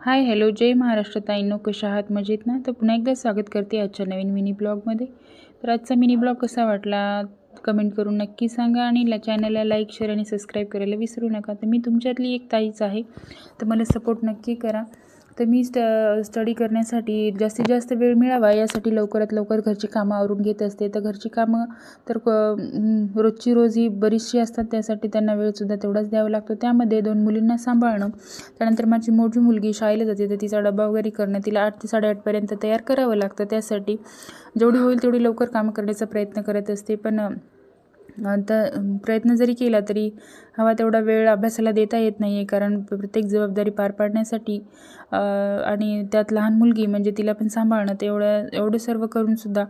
Hi hello जय महाराष्ट्र ताईंनो, कशा आहात? मजेत ना? तर पुन्हा एकदा स्वागत करते आजच्या नवीन मिनी ब्लॉगमध्ये. तर आजचा मिनी ब्लॉग कसा वाटला कमेंट करून नक्की सांगा आणि चॅनलला लाईक शेअर आणि सबस्क्राईब करायला विसरू नका. तर मी तुमच्यातली एक ताईच आहे, तर मला सपोर्ट नक्की करा. तर मी स्टडी करण्यासाठी जास्तीत जास्त वेळ मिळावा यासाठी लवकरात लवकर घरची कामं आवरून घेत असते. तर घरची कामं तर रोजची रोज ही बरीचशी असतात, त्यासाठी त्यांना वेळसुद्धा तेवढाच द्यावा लागतो. त्यामध्ये 2 मुलींना सांभाळणं, त्यानंतर माझी मोठी मुलगी शाळेला जाते, तर तिचा डबा वगैरे करणं, तिला 8 ते 8:30 पर्यंत तयार करावं लागतं. त्यासाठी जेवढी होईल तेवढी लवकर कामं करण्याचा प्रयत्न करत असते. पण प्रयत्न जरी केला तरी हवा तेवढा वेळ अभ्यासाला देता येत नाही आहे, कारण प्रत्येक जबाबदारी पार पाडण्यासाठी आणि त्यात लहान मुलगी म्हणजे तिला पण सांभाळणं, एवढं सर्व करूनसुद्धा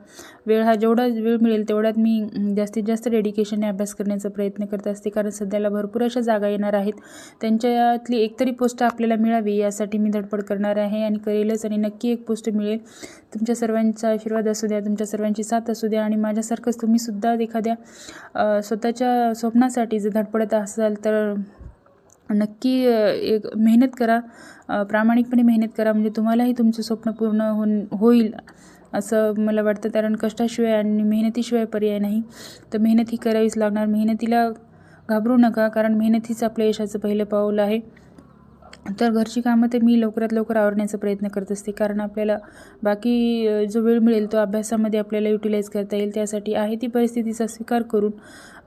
जेवढा वेळ मिळेल तेवढ्यात मी जास्तीत जास्त डेडिकेशनने अभ्यास करण्याचा प्रयत्न करत असते. कारण सध्याला भरपूर अशा जागा येणार आहेत, त्यांच्यातली एकतरी पोस्ट आपल्याला मिळावी यासाठी मी धडपड करणार आहे आणि करेलच, आणि नक्की एक पोस्ट मिळेल. तुमच्या सर्वांचा आशीर्वाद असू द्या, तुमच्या सर्वांची साथ असू द्या, आणि माझ्यासारखंच तुम्हीसुद्धा एखाद्या स्वतःच्या स्वप्नासाठी जर धडपडत असाल तर नक्की एक मेहनत करा, प्रामाणिकपणे मेहनत करा, म्हणजे तुम्हालाही तुमचं स्वप्न पूर्ण होईल असं मला वाटतं. कारण कष्टाशिवाय आणि मेहनतीशिवाय पर्याय नाही. तर मेहनत ही करावीच लागणार. मेहनतीला घाबरू नका, कारण मेहनत हीच आपल्या यशाचं पहिलं पाऊल आहे. तर घरची कामं तर मी लवकरात लवकर आवरण्याचा प्रयत्न करत असते, कारण आपल्याला बाकी जो वेळ मिळेल तो अभ्यासामध्ये आपल्याला युटिलाइज करता येईल. त्यासाठी आहे ती परिस्थितीचा स्वीकार करून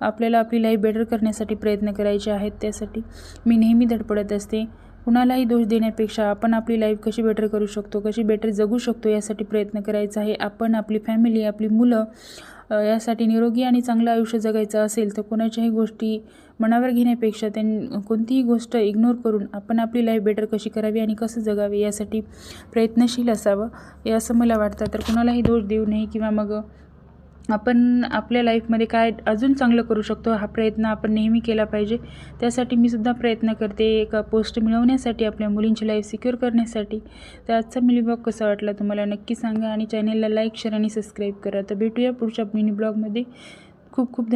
आपल्याला आपली लाईफ बेटर करण्यासाठी प्रयत्न करायचे आहेत. त्यासाठी मी नेहमी धडपडत असते. कुणालाही दोष देण्यापेक्षा आपण आपली लाईफ कशी बेटर करू शकतो, कशी बेटर जगू शकतो यासाठी प्रयत्न करायचा आहे. आपण, आपली फॅमिली, आपली मुलं यासाठी निरोगी आणि चांगलं आयुष्य जगायचं असेल तर कोणाच्याही गोष्टी मनावर घेण्यापेक्षा कोणतीही गोष्ट इग्नोर करून आपण आपली लाईफ बेटर कशी करावी आणि कसं जगावे यासाठी प्रयत्नशील असावं, हे असं मला वाटतं. तर कुणालाही दोष देऊ नये, किंवा मग आपण आपल्या लाईफमध्ये काय अजून चांगलं करू शकतो हा प्रयत्न आपण नेहमी केला पाहिजे. त्यासाठी मी सुद्धा प्रयत्न करते एक पोस्ट मिळवण्यासाठी, आपल्या मुलींची लाईफ सिक्युअर करण्यासाठी. तर आजचा मिनी ब्लॉग कसा वाटला तुम्हाला नक्की सांगा, आणि चॅनलला लाईक शेअर आणि सबस्क्राईब करा. तर भेटूया पुढच्या मिनी ब्लॉगमध्ये. खूप खूप